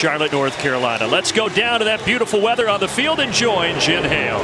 Charlotte, North Carolina. Let's go down to that beautiful weather on the field and join Jen Hale.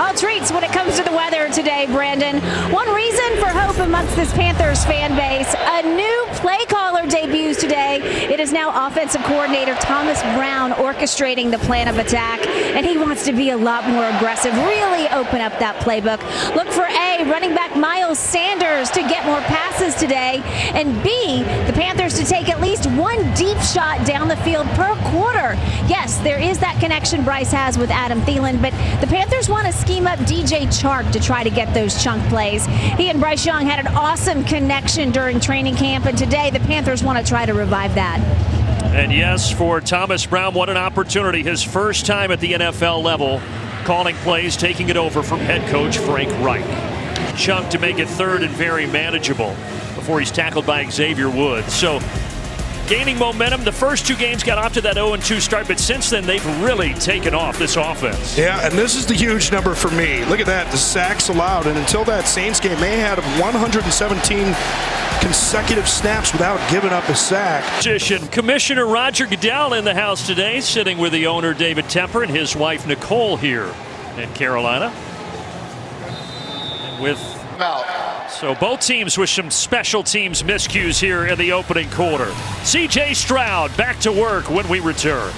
All treats when it comes to the weather today, Brandon. One reason for hope amongst this Panthers fan base, a new play caller debuts today. It is now offensive coordinator Thomas Brown orchestrating the plan of attack, and he wants to be a lot more aggressive, really open up that playbook. Look for A, running back Miles Sanders to get more passes today, and B, the Panthers to take at least one deep shot down the field per quarter. Yes, there is that connection Bryce has with Adam Thielen, but the Panthers want to scheme up DJ Chark to try to get those chunk plays. He and Bryce Young had an awesome connection during training camp, and today the Panthers want to try to revive that. And yes, for Thomas Brown, what an opportunity. His first time at the NFL level, calling plays, taking it over from head coach Frank Reich. Chunk to make it third and very manageable before he's tackled by Xavier Woods. So gaining momentum. The first two games got off to that 0-2 start, but since then they've really taken off this offense. Yeah, and this is the huge number for me. Look at that, the sacks allowed, and until that Saints game, they had 117 consecutive snaps without giving up a sack. Commissioner Roger Goodell in the house today, sitting with the owner David Tepper and his wife Nicole here in Carolina. And so both teams with some special teams miscues here in the opening quarter. C.J. Stroud back to work when we return.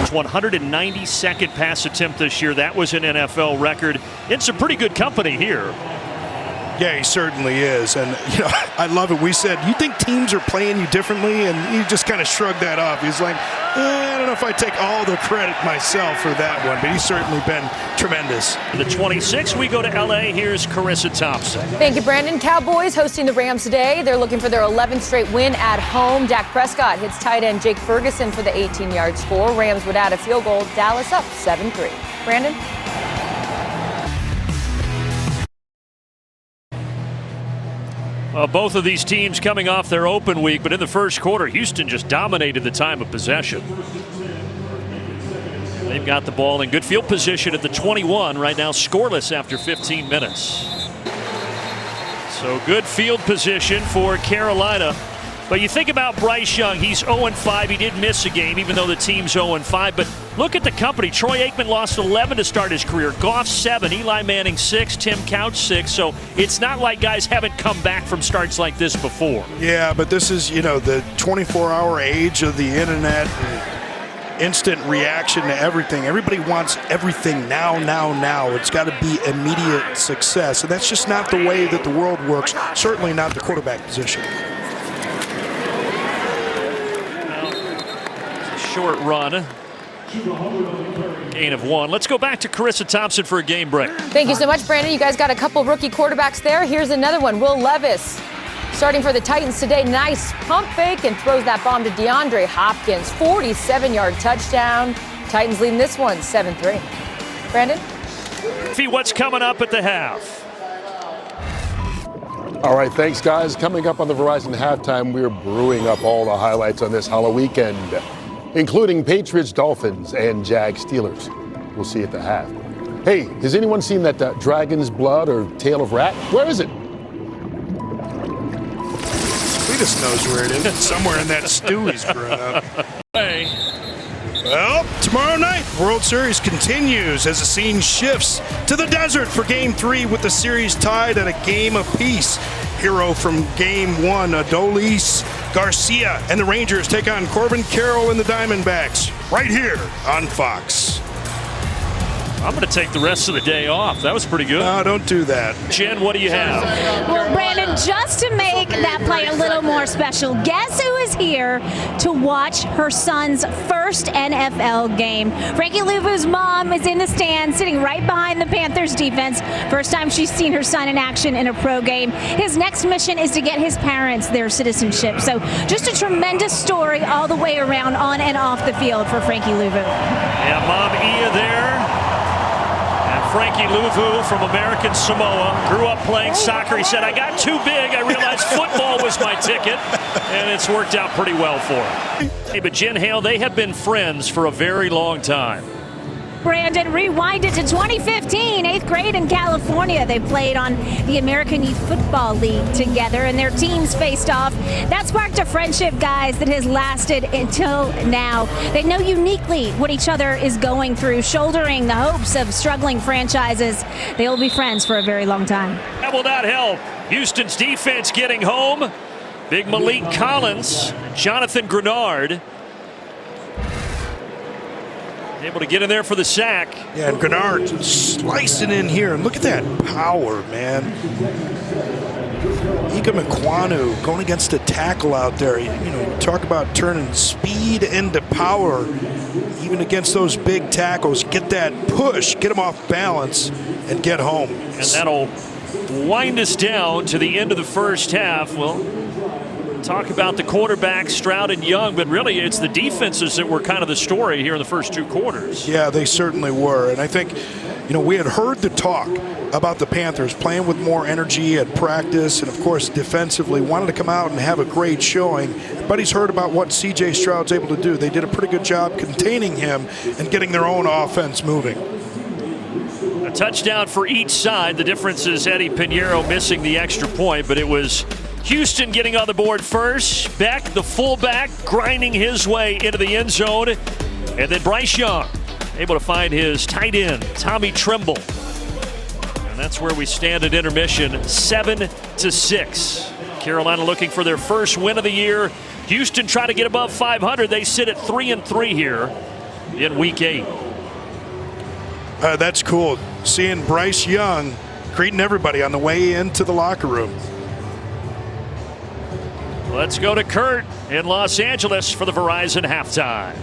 His 192nd pass attempt this year. That was an NFL record. In some pretty good company here. Yeah, he certainly is. And, you know, I love it. We said, you think teams are playing you differently? And he just kind of shrugged that off. He's like, I don't know if I take all the credit myself for that one, but he's certainly been tremendous. The 26, we go to L.A. Here's Carissa Thompson. Thank you, Brandon. Cowboys hosting the Rams today. They're looking for their 11th straight win at home. Dak Prescott hits tight end Jake Ferguson for the 18-yard score. Rams would add a field goal. Dallas up 7-3. Brandon? Both of these teams coming off their open week, but in the first quarter, Houston just dominated the time of possession. They've got the ball in good field position at the 21 right now, scoreless after 15 minutes. So good field position for Carolina. But you think about Bryce Young, he's 0-5. He did miss a game, even though the team's 0-5. But look at the company. Troy Aikman lost 11 to start his career. Goff 7, Eli Manning 6, Tim Couch 6. So it's not like guys haven't come back from starts like this before. Yeah, but this is, you know, the 24-hour age of the internet. Instant reaction to everything. Everybody wants everything now. It's got to be immediate success. And that's just not the way that the world works. Certainly not the quarterback position. Short run. Gain of 1. Let's go back to Carissa Thompson for a game break. Thank you so much, Brandon. You guys got a couple rookie quarterbacks there. Here's another one. Will Levis starting for the Titans today. Nice pump fake and throws that bomb to DeAndre Hopkins. 47-yard touchdown. Titans leading this one 7-3. Brandon? What's coming up at the half? All right, thanks, guys. Coming up on the Verizon Halftime, we're brewing up all the highlights on this Halloween weekend, including Patriots, Dolphins, and Jags, Steelers. We'll see at the half. Hey, has anyone seen that Dragon's Blood or Tail of Rat? Where is it? Cletus knows where it is. Somewhere in that stew he's grown up. Hey. Well, tomorrow night, World Series continues as the scene shifts to the desert for Game 3 with the series tied at a game apiece. Hero from Game 1, Adolis Garcia and the Rangers take on Corbin Carroll and the Diamondbacks right here on Fox. I'm going to take the rest of the day off. That was pretty good. No, don't do that. Jen, what do you have? Well, Brandon, just to make that play a little more special, guess who is here to watch her son's first NFL game? Frankie Louvu's mom is in the stand, sitting right behind the Panthers defense. First time she's seen her son in action in a pro game. His next mission is to get his parents their citizenship. So just a tremendous story all the way around, on and off the field for Frankie Louvu. Yeah, Mom Ia there. Frankie Louvu from American Samoa grew up playing soccer. He said, I got too big. I realized football was my ticket, and it's worked out pretty well for him. Hey, but Jen Hale, they have been friends for a very long time. Brandon, rewind it to 2015, 8th grade in California. They played on the American Youth Football League together, and their teams faced off. That sparked a friendship, guys, that has lasted until now. They know uniquely what each other is going through, shouldering the hopes of struggling franchises. They will be friends for a very long time. How will that help? Houston's defense getting home. Big Malik Collins, Jonathan Grenard. Able to get in there for the sack. Yeah, and Grenard slicing in here. And look at that power, man. Ika Mekwanu going against a tackle out there. You know, you talk about turning speed into power. Even against those big tackles, get that push, get them off balance, and get home. And that'll wind us down to the end of the first half. Well, talk about the quarterbacks, Stroud and Young, but really it's the defenses that were kind of the story here in the first two quarters. Yeah, they certainly were. And I think, you know, we had heard the talk about the Panthers playing with more energy at practice and, of course, defensively wanted to come out and have a great showing. But he's heard about what C.J. Stroud's able to do. They did a pretty good job containing him and getting their own offense moving. A touchdown for each side. The difference is Eddie Pinheiro missing the extra point, but it was Houston getting on the board first. Beck, the fullback, grinding his way into the end zone. And then Bryce Young able to find his tight end, Tommy Trimble. And that's where we stand at intermission, 7-6. Carolina looking for their first win of the year. Houston trying to get above 500. They sit at 3-3 here in week 8. That's cool. Seeing Bryce Young greeting everybody on the way into the locker room. Let's go to Kurt in Los Angeles for the Verizon halftime.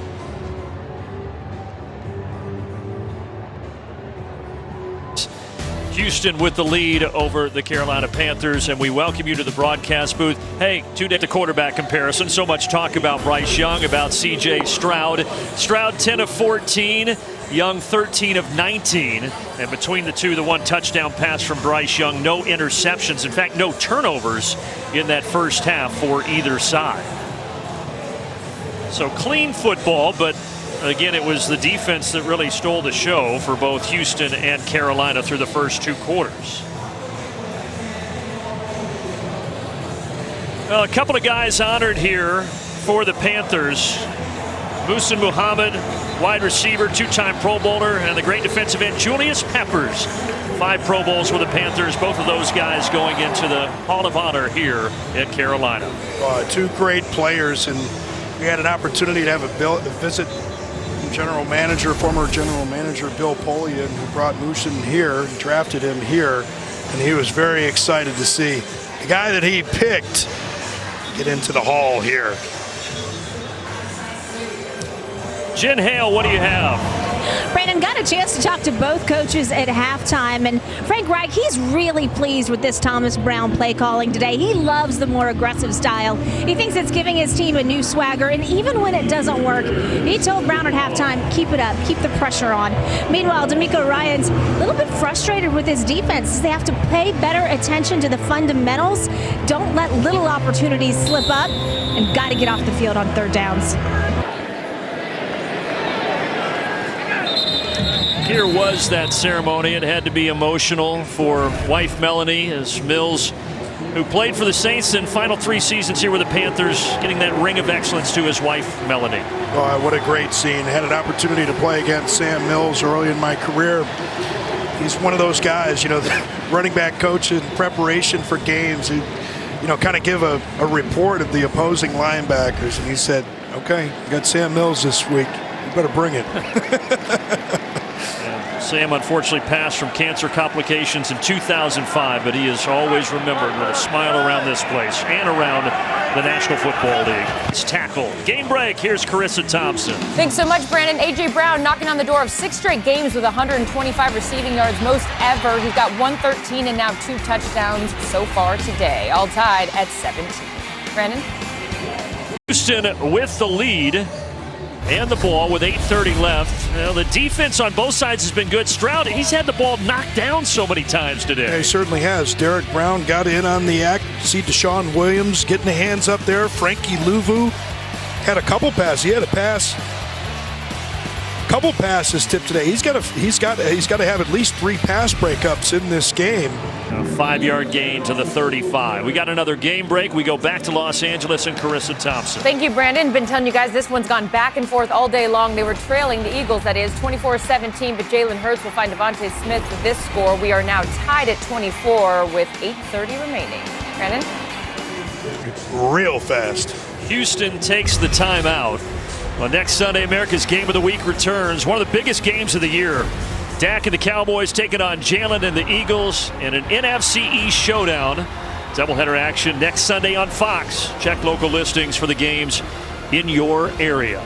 Houston with the lead over the Carolina Panthers, and we welcome you to the broadcast booth. Hey, two-day quarterback comparison. So much talk about Bryce Young, about C.J. Stroud. Stroud 10 of 14, Young 13 of 19. And between the two, the one touchdown pass from Bryce Young, no interceptions. In fact, no turnovers in that first half for either side. So clean football, but again, it was the defense that really stole the show for both Houston and Carolina through the first two quarters. Well, a couple of guys honored here for the Panthers. Muhsin Muhammad, wide receiver, two-time Pro Bowler, and the great defensive end Julius Peppers. 5 Pro Bowls with the Panthers. Both of those guys going into the Hall of Honor here at Carolina. Two great players, and we had an opportunity to have a visit former general manager Bill Polian, who brought Muhsin here, drafted him here, and he was very excited to see the guy that he picked get into the hall here. Jen Hale, what do you have? Brandon, got a chance to talk to both coaches at halftime, and Frank Reich, he's really pleased with this Thomas Brown play calling today. He loves the more aggressive style. He thinks it's giving his team a new swagger, and even when it doesn't work, he told Brown at halftime, keep it up, keep the pressure on. Meanwhile, D'Amico Ryan's a little bit frustrated with his defense. They have to pay better attention to the fundamentals. Don't let little opportunities slip up, and got to get off the field on third downs. Here was that ceremony. It had to be emotional for wife Melanie, as Mills, who played for the Saints in final 3 seasons here with the Panthers, getting that ring of excellence to his wife Melanie. Oh, what a great scene. Had an opportunity to play against Sam Mills early in my career. He's one of those guys, you know, the running back coach in preparation for games who, you know, kind of give a report of the opposing linebackers. And he said, okay, you got Sam Mills this week. You better bring it. Sam unfortunately passed from cancer complications in 2005, but he is always remembered with a smile around this place and around the National Football League. It's tackle. Game break. Here's Carissa Thompson. Thanks so much, Brandon. A.J. Brown knocking on the door of 6 straight games with 125 receiving yards, most ever. He's got 113 and now 2 touchdowns so far today, all tied at 17. Brandon? Houston with the lead and the ball with 8:30 left. Well, the defense on both sides has been good. Stroud, he's had the ball knocked down so many times today. Yeah, he certainly has. Derek Brown got in on the act. See Deshaun Williams getting the hands up there. Frankie Louvu had a couple passes. He had a pass Couple passes tipped today. He's got to have at least 3 pass breakups in this game. A 5-yard gain to the 35. We got another game break. We go back to Los Angeles and Carissa Thompson. Thank you, Brandon. Been telling you guys this one's gone back and forth all day long. They were trailing the Eagles, that is, 24-17, but Jalen Hurts will find Devontae Smith with this score. We are now tied at 24 with 8:30 remaining. Brandon? Real fast. Houston takes the timeout. Well, next Sunday, America's Game of the Week returns. One of the biggest games of the year. Dak and the Cowboys taking on Jalen and the Eagles in an NFC East showdown. Doubleheader action next Sunday on Fox. Check local listings for the games in your area.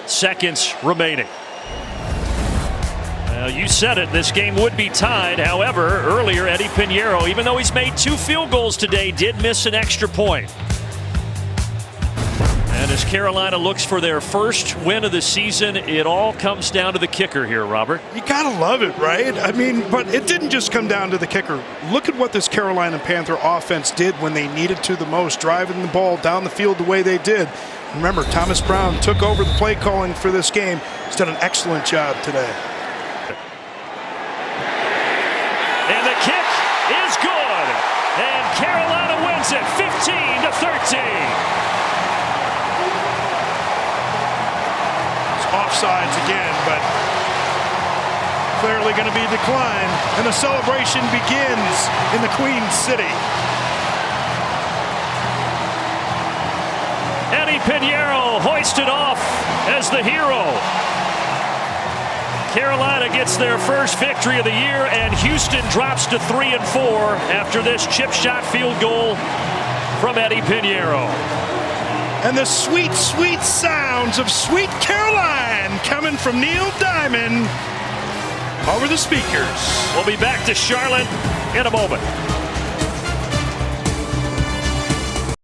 Seconds remaining. You said it, this game would be tied. However, earlier, Eddie Pinheiro, even though he's made 2 field goals today, did miss an extra point. And as Carolina looks for their first win of the season, it all comes down to the kicker here, Robert. You gotta love it, right? I mean, but it didn't just come down to the kicker. Look at what this Carolina Panther offense did when they needed to the most, driving the ball down the field the way they did. Remember, Thomas Brown took over the play calling for this game. He's done an excellent job today. And the kick is good. And Carolina wins it 15-13. It's offsides again, but clearly going to be declined. And the celebration begins in the Queen City. Eddie Pinheiro hoisted off as the hero. Carolina gets their first victory of the year, and Houston drops to 3-4 after this chip shot field goal from Eddie Pinheiro. And the sweet, sweet sounds of Sweet Caroline coming from Neil Diamond over the speakers. We'll be back to Charlotte in a moment.